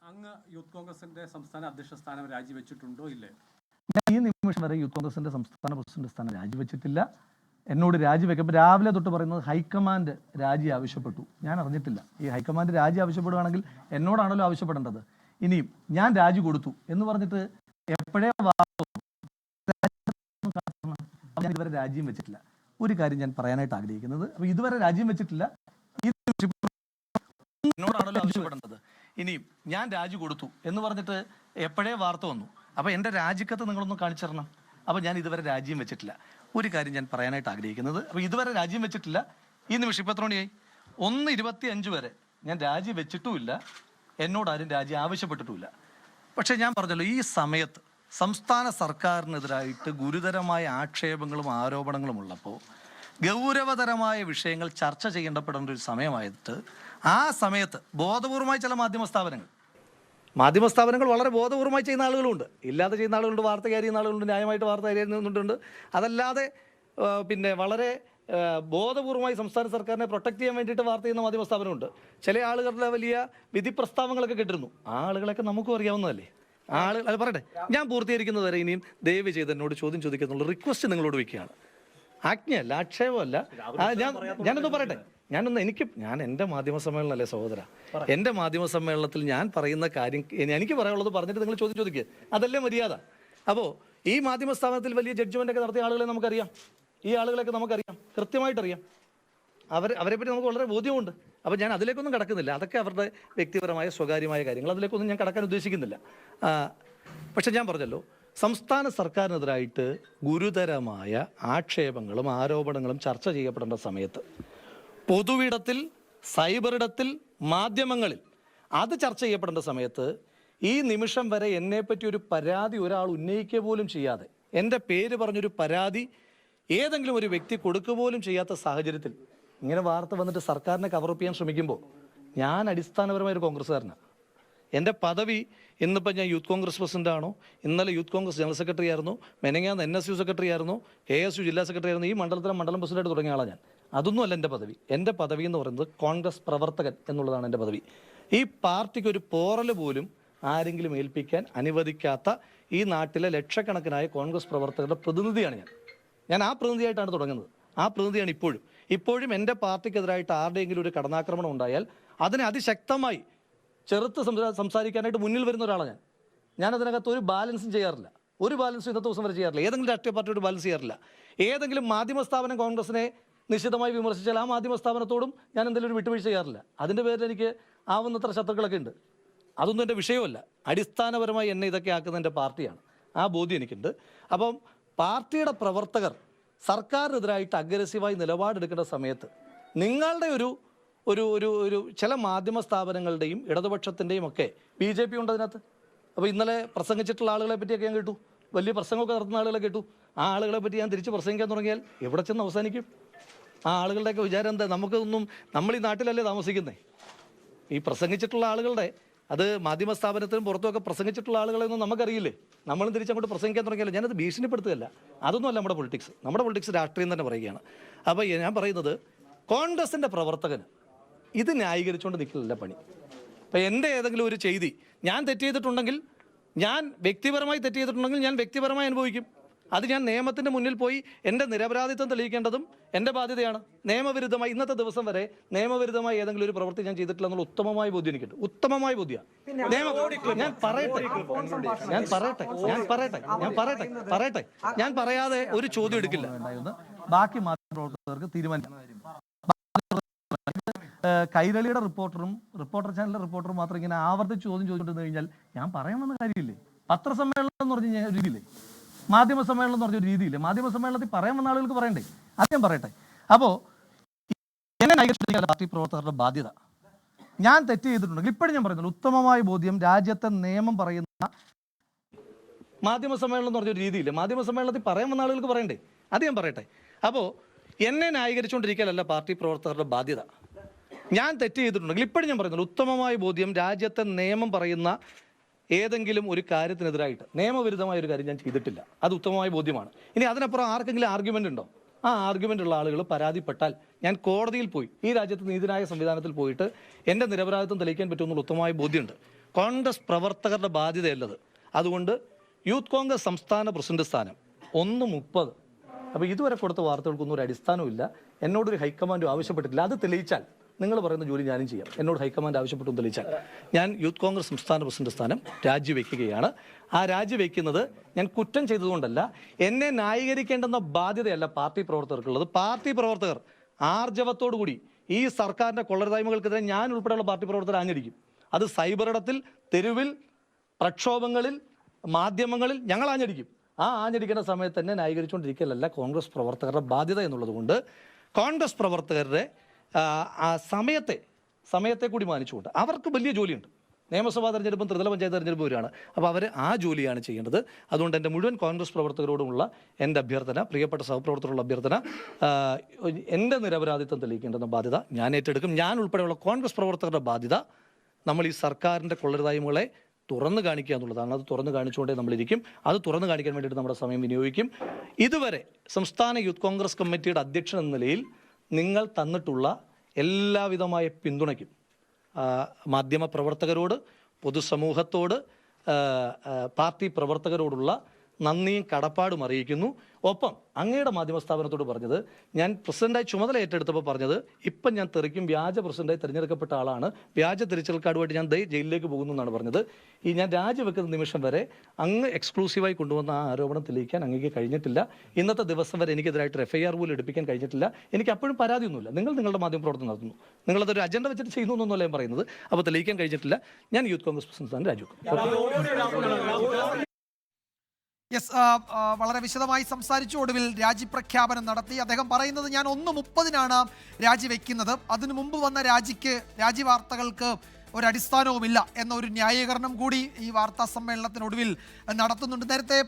അങ്ങ് യൂത്ത് കോൺഗ്രസിന്റെ സംസ്ഥാന അധ്യക്ഷ സ്ഥാനം രാജിവെച്ചിട്ടുണ്ടോ ഇല്ലേ? ഞാൻ ഈ നിമിഷം വരെ യൂത്ത് കോൺഗ്രസിന്റെ സംസ്ഥാന പ്രസിഡന്റ് സ്ഥാനം രാജിവെച്ചിട്ടില്ല. എന്നോട് രാജിവെക്കുമ്പോൾ രാവിലെ തൊട്ട് പറയുന്നത് ഹൈക്കമാൻഡ് രാജി ആവശ്യപ്പെട്ടു. ഞാൻ അറിഞ്ഞിട്ടില്ല. ഈ ഹൈക്കമാൻഡ് രാജി ആവശ്യപ്പെടുകയാണെങ്കിൽ എന്നോടാണല്ലോ ആവശ്യപ്പെടേണ്ടത്. ഇനിയും ഞാൻ രാജി കൊടുത്തു എന്ന് പറഞ്ഞിട്ട് എപ്പോഴേ ഞാൻ ഇതുവരെ രാജിയും വെച്ചിട്ടില്ല. ഒരു കാര്യം ഞാൻ പറയാനായിട്ട് ആഗ്രഹിക്കുന്നത്, അപ്പൊ ഇതുവരെ രാജിയും വെച്ചിട്ടില്ല, എന്നോടാണല്ലോ ആവശ്യപ്പെടേണ്ടത്. ഇനിയും ഞാൻ രാജി കൊടുത്തു എന്ന് പറഞ്ഞിട്ട് എപ്പോഴേ വാർത്ത വന്നു. അപ്പൊ എൻ്റെ രാജിക്കത്ത് നിങ്ങളൊന്ന് കാണിച്ചു തരണം. അപ്പൊ ഞാൻ ഇതുവരെ രാജിയും വെച്ചിട്ടില്ല. ഒരു കാര്യം ഞാൻ പറയാനായിട്ട് ആഗ്രഹിക്കുന്നത്, അപ്പൊ ഇതുവരെ രാജിയും വെച്ചിട്ടില്ല. ഈ നിമിഷം ഇപ്പം എത്ര മണിയായി? 1:25 വരെ ഞാൻ രാജി വെച്ചിട്ടുമില്ല, എന്നോടാരും രാജി ആവശ്യപ്പെട്ടിട്ടുമില്ല. പക്ഷെ ഞാൻ പറഞ്ഞല്ലോ, ഈ സമയത്ത് സംസ്ഥാന സർക്കാരിനെതിരായിട്ട് ഗുരുതരമായ ആക്ഷേപങ്ങളും ആരോപണങ്ങളും ഉള്ളപ്പോൾ ഗൗരവതരമായ വിഷയങ്ങൾ ചർച്ച ചെയ്യപ്പെടേണ്ട ഒരു സമയമായിട്ട് ആ സമയത്ത് ബോധപൂർവമായി ചില മാധ്യമ സ്ഥാപനങ്ങൾ വളരെ ബോധപൂർവമായി ചെയ്യുന്ന ആളുകളുണ്ട്, ഇല്ലാതെ ചെയ്യുന്ന ആളുകളുണ്ട്, വാർത്ത കയറിയുന്ന ആളുകളുണ്ട്, ന്യായമായിട്ട് വാർത്ത കയറിയുന്നുണ്ട്. അതല്ലാതെ പിന്നെ വളരെ ബോധപൂർവമായി സംസ്ഥാന സർക്കാരിനെ പ്രൊട്ടക്ട് ചെയ്യാൻ വേണ്ടിയിട്ട് വാർത്ത ചെയ്യുന്ന മാധ്യമ സ്ഥാപനമുണ്ട്. ചില ആളുകളുടെ വലിയ വിധി പ്രസ്താവങ്ങളൊക്കെ കേട്ടിരുന്നു. ആ ആളുകളൊക്കെ നമുക്കും അറിയാവുന്നതല്ലേ. അത് പറയട്ടെ, ഞാൻ പൂർത്തീകരിക്കുന്നത് വരെ ഇനിയും ദയവ് ചെയ്ത് എന്നോട് ചോദ്യം ചോദിക്കുന്നുള്ള റിക്വസ്റ്റ് നിങ്ങളോട് വയ്ക്കുകയാണ്. ആജ്ഞയല്ല, ആക്ഷേപമല്ല. ഞാനൊന്ന് പറയട്ടെ, ഞാൻ എൻ്റെ മാധ്യമ സമ്മേളനമല്ലേ സഹോദര, എൻ്റെ മാധ്യമ സമ്മേളനത്തിൽ ഞാൻ പറയുന്ന കാര്യം എനിക്ക് പറയാനുള്ളത് പറഞ്ഞിട്ട് നിങ്ങൾ ചോദ്യം ചോദിക്കുക, അതല്ലേ മര്യാദ. അപ്പോൾ ഈ മാധ്യമ സ്ഥാപനത്തിൽ വലിയ ജഡ്ജ്മെൻ്റ് ഒക്കെ നടത്തിയ ആളുകളെ നമുക്കറിയാം, ഈ ആളുകളൊക്കെ നമുക്കറിയാം, കൃത്യമായിട്ടറിയാം. അവരെപ്പറ്റി നമുക്ക് വളരെ ബോധ്യമുണ്ട്. അപ്പോൾ ഞാൻ അതിലേക്കൊന്നും കടക്കുന്നില്ല. അതൊക്കെ അവരുടെ വ്യക്തിപരമായ സ്വകാര്യമായ കാര്യങ്ങൾ, അതിലേക്കൊന്നും ഞാൻ കടക്കാൻ ഉദ്ദേശിക്കുന്നില്ല. പക്ഷെ ഞാൻ പറഞ്ഞല്ലോ, സംസ്ഥാന സർക്കാരിനെതിരായിട്ട് ഗുരുതരമായ ആക്ഷേപങ്ങളും ആരോപണങ്ങളും ചർച്ച ചെയ്യപ്പെടേണ്ട സമയത്ത് പൊതുവിടത്തിൽ, സൈബറിടത്തിൽ, മാധ്യമങ്ങളിൽ അത് ചർച്ച ചെയ്യപ്പെടേണ്ട സമയത്ത് ഈ നിമിഷം വരെ എന്നെപ്പറ്റി ഒരു പരാതി ഒരാൾ ഉന്നയിക്കുക പോലും ചെയ്യാതെ, എൻ്റെ പേര് പറഞ്ഞൊരു പരാതി ഏതെങ്കിലും ഒരു വ്യക്തി കൊടുക്കുക പോലും ചെയ്യാത്ത സാഹചര്യത്തിൽ ഇങ്ങനെ വാർത്ത വന്നിട്ട് സർക്കാരിനെ കവറപ്പ് ചെയ്യാൻ ശ്രമിക്കുമ്പോൾ ഞാൻ അടിസ്ഥാനപരമായൊരു കോൺഗ്രസ്സുകാരനാണ്. എൻ്റെ പദവി ഇന്നിപ്പോൾ ഞാൻ യൂത്ത് കോൺഗ്രസ് പ്രസിഡൻ്റാണോ, ഇന്നലെ യൂത്ത് കോൺഗ്രസ് ജനറൽ സെക്രട്ടറി ആയിരുന്നു, മെനങ്ങാന്ന് NSU സെക്രട്ടറി ആയിരുന്നു, KSU ജില്ലാ സെക്രട്ടറി ആയിരുന്നു, ഈ മണ്ഡലത്തിലെ മണ്ഡലം പ്രസിഡൻ്റായിട്ട് തുടങ്ങിയ ആളാണ് ഞാൻ. അതൊന്നുമല്ല എൻ്റെ പദവി. എൻ്റെ പദവി എന്ന് പറയുന്നത് കോൺഗ്രസ് പ്രവർത്തകൻ എന്നുള്ളതാണ് എൻ്റെ പദവി. ഈ പാർട്ടിക്ക് ഒരു പോറൽ പോലും ആരെങ്കിലും ഏൽപ്പിക്കാൻ അനുവദിക്കാത്ത ഈ നാട്ടിലെ ലക്ഷക്കണക്കിനായ കോൺഗ്രസ് പ്രവർത്തകരുടെ പ്രതിനിധിയാണ് ഞാൻ ആ പ്രതിനിധിയായിട്ടാണ് തുടങ്ങുന്നത്. ആ പ്രതിനിധിയാണ് ഇപ്പോഴും എൻ്റെ പാർട്ടിക്കെതിരായിട്ട് ആരുടെയെങ്കിലും ഒരു കടന്നാക്രമണം ഉണ്ടായാൽ അതിനെ അതിശക്തമായി ചെറുത്ത് സംസാരിക്കാനായിട്ട് മുന്നിൽ വരുന്ന ഒരാളാണ് ഞാൻ അതിനകത്ത് ഒരു ബാലൻസും ചെയ്യാറില്ല. ഒരു ബാലൻസും ഇന്നത്തെ ദിവസം വരെ ചെയ്യാറില്ല. ഏതെങ്കിലും രാഷ്ട്രീയ പാർട്ടിയോട് ബാലൻസ് ചെയ്യാറില്ല. ഏതെങ്കിലും മാധ്യമ സ്ഥാപനം കോൺഗ്രസിനെ നിശ്ചിതമായി വിമർശിച്ചാൽ ആ മാധ്യമ സ്ഥാപനത്തോടും ഞാൻ എന്തെങ്കിലും ഒരു വിട്ടുവീഴ്ച ചെയ്യാറില്ല. അതിൻ്റെ പേരിൽ എനിക്ക് ആവുന്നത്ര ശത്രുക്കളൊക്കെ ഉണ്ട്. അതൊന്നും എൻ്റെ വിഷയമല്ല. അടിസ്ഥാനപരമായി എന്നെ ഇതൊക്കെ ആക്കുന്ന എൻ്റെ പാർട്ടിയാണ്. ആ ബോധ്യം എനിക്കുണ്ട്. അപ്പം പാർട്ടിയുടെ പ്രവർത്തകർ സർക്കാരിനെതിരായിട്ട് അഗ്രസീവായി നിലപാടെടുക്കേണ്ട സമയത്ത് നിങ്ങളുടെ ഒരു ഒരു ഒരു ഒരു ചില മാധ്യമ സ്ഥാപനങ്ങളുടെയും ഇടതുപക്ഷത്തിൻ്റെയും ഒക്കെ BJP ഉണ്ട് അതിനകത്ത്. അപ്പോൾ ഇന്നലെ പ്രസംഗിച്ചിട്ടുള്ള ആളുകളെ പറ്റിയൊക്കെ ഞാൻ കേട്ടു, വലിയ പ്രസംഗമൊക്കെ നടത്തുന്ന ആളുകളെ കേട്ടു. ആ ആളുകളെ പറ്റി ഞാൻ തിരിച്ച് പ്രസംഗിക്കാൻ തുടങ്ങിയാൽ എവിടെ ചെന്ന് അവസാനിക്കും? ആ ആളുകളുടെയൊക്കെ വിചാരം എന്താ? നമ്മൾ ഈ നാട്ടിലല്ലേ താമസിക്കുന്നത്. ഈ പ്രസംഗിച്ചിട്ടുള്ള ആളുകളുടെ അത് മാധ്യമ സ്ഥാപനത്തിനും പുറത്തുമൊക്കെ പ്രസംഗിച്ചിട്ടുള്ള ആളുകളെയൊന്നും നമുക്കറിയില്ലേ. നമ്മളും തിരിച്ചങ്ങോട്ട് പ്രസംഗിക്കാൻ തുടങ്ങിയാൽ ഞാനത് ഭീഷണിപ്പെടുത്തുകയല്ല. അതൊന്നുമല്ല നമ്മുടെ പൊളിറ്റിക്സ്. നമ്മുടെ പൊളിറ്റിക്സ് രാഷ്ട്രീയം തന്നെ പറയുകയാണ്. അപ്പോൾ ഞാൻ പറയുന്നത്, കോൺഗ്രസിൻ്റെ പ്രവർത്തകന് ഇത് ന്യായീകരിച്ചുകൊണ്ട് നിൽക്കില്ല പണി. അപ്പം എൻ്റെ ഏതെങ്കിലും ഒരു ചെയ്തി ഞാൻ തെറ്റ് ചെയ്തിട്ടുണ്ടെങ്കിൽ, ഞാൻ വ്യക്തിപരമായി തെറ്റ് ചെയ്തിട്ടുണ്ടെങ്കിൽ ഞാൻ വ്യക്തിപരമായി അനുഭവിക്കും. അത് ഞാൻ നിയമത്തിൻ്റെ മുന്നിൽ പോയി എൻ്റെ നിരപരാധിത്വം തെളിയിക്കേണ്ടതും എൻ്റെ ബാധ്യതയാണ്. നിയമവിരുദ്ധമായി ഇന്നത്തെ ദിവസം വരെ നിയമവിരുദ്ധമായി ഏതെങ്കിലും ഒരു പ്രവൃത്തി ഞാൻ ചെയ്തിട്ടില്ല എന്നുള്ള ഉത്തമമായ ബോധ്യം എനിക്കുണ്ട്. ഉത്തമമായ ബോധ്യമാണ്. ഞാൻ പറയാതെ ഒരു ചോദ്യം എടുക്കില്ല. ബാക്കി മാധ്യമപ്രവർത്തകർക്ക് തീരുമാനിക്കാം. കൈരളിയുടെ റിപ്പോർട്ടർ ചാനലിലെ റിപ്പോർട്ടറും മാത്രം ഇങ്ങനെ ആവർത്തിച്ച് ചോദ്യം ചോദിച്ചിട്ട് കഴിഞ്ഞാൽ ഞാൻ പറയാമെന്ന കാര്യമില്ലേ? പത്രസമ്മേളനം എന്ന് പറഞ്ഞ ഒരു രീതിയില്ലേ, മാധ്യമ സമ്മേളനം എന്ന് പറഞ്ഞൊരു രീതിയില്ലേ? മാധ്യമ സമ്മേളനത്തിൽ പറയാൻ വന്ന ആളുകൾക്ക് പറയണ്ടേ? അത് ഞാൻ പറയട്ടെ. അപ്പോൾ എന്നെ നയിക്കാൻ പാർട്ടി പ്രവർത്തകരുടെ ബാധ്യത. ഞാൻ തെറ്റ് ചെയ്തിട്ടുണ്ടെങ്കിൽ ഇപ്പോഴും ഞാൻ പറയുന്നുള്ളൂ, ഉത്തമമായ ബോധ്യം രാജ്യത്തെ നിയമം പറയുന്ന മാധ്യമ സമ്മേളനം എന്ന് പറഞ്ഞൊരു രീതിയില്ലേ, മാധ്യമ സമ്മേളനത്തിൽ പറയാൻ വന്ന ആളുകൾക്ക് പറയണ്ടേ? അത് ഞാൻ പറയട്ടെ. അപ്പോൾ എന്നെ ന്യായീകരിച്ചുകൊണ്ടിരിക്കലല്ല പാർട്ടി പ്രവർത്തകരുടെ ബാധ്യത. ഞാൻ തെറ്റ് ചെയ്തിട്ടുണ്ടെങ്കിൽ ഇപ്പോഴും ഞാൻ പറയുന്നുള്ളൂ, ഉത്തമമായ ബോധ്യം രാജ്യത്തെ നിയമം പറയുന്ന ഏതെങ്കിലും ഒരു കാര്യത്തിനെതിരായിട്ട് നിയമവിരുദ്ധമായ ഒരു കാര്യം ഞാൻ ചെയ്തിട്ടില്ല, അത് ഉത്തമമായ ബോധ്യമാണ്. ഇനി അതിനപ്പുറം ആർക്കെങ്കിലും ആർഗ്യുമെൻ്റ് ഉണ്ടോ? ആ ആർഗ്യുമെൻ്റ് ഉള്ള ആളുകൾ പരാതിപ്പെട്ടാൽ ഞാൻ കോടതിയിൽ പോയി, ഈ രാജ്യത്ത് നീതിന്യായ സംവിധാനത്തിൽ പോയിട്ട് എൻ്റെ നിരപരാധിത്വം തെളിയിക്കാൻ പറ്റുമെന്നുള്ള ഉത്തമമായ ബോധ്യമുണ്ട്. കോൺഗ്രസ് പ്രവർത്തകരുടെ ബാധ്യതയല്ലത്. അതുകൊണ്ട് യൂത്ത് കോൺഗ്രസ് സംസ്ഥാന പ്രസിഡന്റ് സ്ഥാനം 1:30. അപ്പോൾ ഇതുവരെ കൊടുത്ത വാർത്തകൾക്കൊന്നും ഒരു അടിസ്ഥാനമില്ല. എന്നോടൊരു ഹൈക്കമാൻഡ് ആവശ്യപ്പെട്ടിട്ടില്ല. അത് തെളിയിച്ചാൽ നിങ്ങൾ പറയുന്ന ജോലി ഞാനും ചെയ്യാം. എന്നോട് ഹൈക്കമാൻഡ് ആവശ്യപ്പെട്ടു തെളിയിച്ചാൽ ഞാൻ യൂത്ത് കോൺഗ്രസ് സംസ്ഥാന പ്രസിഡന്റ് സ്ഥാനം രാജിവെക്കുകയാണ്. ആ രാജിവെക്കുന്നത് ഞാൻ കുറ്റം ചെയ്തതുകൊണ്ടല്ല, എന്നെ ന്യായീകരിക്കേണ്ടെന്ന ബാധ്യതയല്ല പാർട്ടി പ്രവർത്തകർക്കുള്ളത്. പാർട്ടി പ്രവർത്തകർ ആർജവത്തോടു കൂടി ഈ സർക്കാരിൻ്റെ കൊള്ളരുതായ്മകൾക്കെതിരെ ഞാൻ ഉൾപ്പെടെയുള്ള പാർട്ടി പ്രവർത്തകർ ആഞ്ഞടിക്കും. അത് സൈബർ ഇടത്തിൽ, തെരുവിൽ, പ്രക്ഷോഭങ്ങളിൽ, മാധ്യമങ്ങളിൽ ഞങ്ങൾ ആഞ്ഞടിക്കും. ആ ആഞ്ഞടിക്കുന്ന സമയത്ത് തന്നെ ന്യായീകരിച്ചുകൊണ്ടിരിക്കലല്ല കോൺഗ്രസ് പ്രവർത്തകരുടെ ബാധ്യത എന്നുള്ളത് കൊണ്ട് കോൺഗ്രസ് പ്രവർത്തകരുടെ സമയത്തെ കൂടി മാനിച്ചുകൊണ്ട് അവർക്ക് വലിയ ജോലിയുണ്ട്. നിയമസഭാ തെരഞ്ഞെടുപ്പും ത്രിതല പഞ്ചായത്ത് തെരഞ്ഞെടുപ്പും വരികയാണ്. അപ്പോൾ അവർ ആ ജോലിയാണ് ചെയ്യേണ്ടത്. അതുകൊണ്ട് എൻ്റെ മുഴുവൻ കോൺഗ്രസ് പ്രവർത്തകരോടുമുള്ള എൻ്റെ അഭ്യർത്ഥന, പ്രിയപ്പെട്ട സഹപ്രവർത്തകരുള്ള അഭ്യർത്ഥന, എൻ്റെ നിരപരാധിത്വം തെളിയിക്കേണ്ടുന്ന ബാധ്യത ഞാൻ ഏറ്റെടുക്കും. ഞാൻ ഉൾപ്പെടെയുള്ള കോൺഗ്രസ് പ്രവർത്തകരുടെ ബാധ്യത നമ്മൾ ഈ സർക്കാരിൻ്റെ കൊള്ളരുതായ്മകളെ തുറന്നു കാണിക്കുക എന്നുള്ളതാണ്. അത് തുറന്നു കാണിച്ചുകൊണ്ടേ നമ്മളിരിക്കും. അത് തുറന്നു കാണിക്കാൻ വേണ്ടിയിട്ട് നമ്മുടെ സമയം വിനിയോഗിക്കും. ഇതുവരെ സംസ്ഥാന യൂത്ത് കോൺഗ്രസ് കമ്മിറ്റിയുടെ അധ്യക്ഷൻ എന്ന നിലയിൽ നിങ്ങൾ തന്നിട്ടുള്ള എല്ലാവിധമായ പിന്തുണയ്ക്കും മാധ്യമ പ്രവർത്തകരോട്, പൊതുസമൂഹത്തോട്, പാർട്ടി പ്രവർത്തകരോടുള്ള നന്ദിയും കടപ്പാടും അറിയിക്കുന്നു. ഒപ്പം അങ്ങയുടെ മാധ്യമ സ്ഥാപനത്തോട് പറഞ്ഞത്, ഞാൻ പ്രസിഡന്റായി ചുമതല ഏറ്റെടുത്തപ്പോൾ പറഞ്ഞത്, ഇപ്പം ഞാൻ തെറിക്കും, വ്യാജ പ്രസിഡന്റായി തിരഞ്ഞെടുക്കപ്പെട്ട ആളാണ്, വ്യാജ തിരിച്ചൽ കാർഡുമായിട്ട് ഞാൻ ജയിലിലേക്ക് പോകുന്നു എന്നാണ് പറഞ്ഞത്. ഈ ഞാൻ രാജിവെക്കുന്ന നിമിഷം വരെ അങ്ങ് എക്സ്ക്ലൂസീവായി കൊണ്ടുവന്ന ആ ആരോപണം തെളിയിക്കാൻ അങ്ങേക്ക് കഴിഞ്ഞിട്ടില്ല. ഇന്നത്തെ ദിവസം വരെ എനിക്കെതിരായിട്ട് FIR പോലും എടുപ്പിക്കാൻ കഴിഞ്ഞിട്ടില്ല. എനിക്ക് അപ്പോഴും പരാതിയൊന്നുമില്ല. നിങ്ങൾ നിങ്ങളുടെ മാധ്യമ പ്രവർത്തനം നടത്തുന്നു, നിങ്ങളതൊരു അജണ്ട വെച്ചിട്ട് ചെയ്യുന്നു എന്നല്ല ഞാൻ പറയുന്നത്. അപ്പോൾ തെളിയിക്കാൻ കഴിഞ്ഞിട്ടില്ല. ഞാൻ യൂത്ത് കോൺഗ്രസ് പ്രസിഡന്റ് രാജിവെക്കും. യെസ്, വളരെ വിശദമായി സംസാരിച്ചു. ഒടുവിൽ രാജിപ്രഖ്യാപനം നടത്തി. അദ്ദേഹം പറയുന്നത്, ഞാൻ 1:30 രാജിവെക്കുന്നത്, അതിനു മുമ്പ് വന്ന രാജി വാർത്തകൾക്ക് ഒരടിസ്ഥാനവുമില്ല എന്ന ഒരു ന്യായീകരണം കൂടി ഈ വാർത്താ സമ്മേളനത്തിനൊടുവിൽ നടത്തുന്നുണ്ട്. നേരത്തെ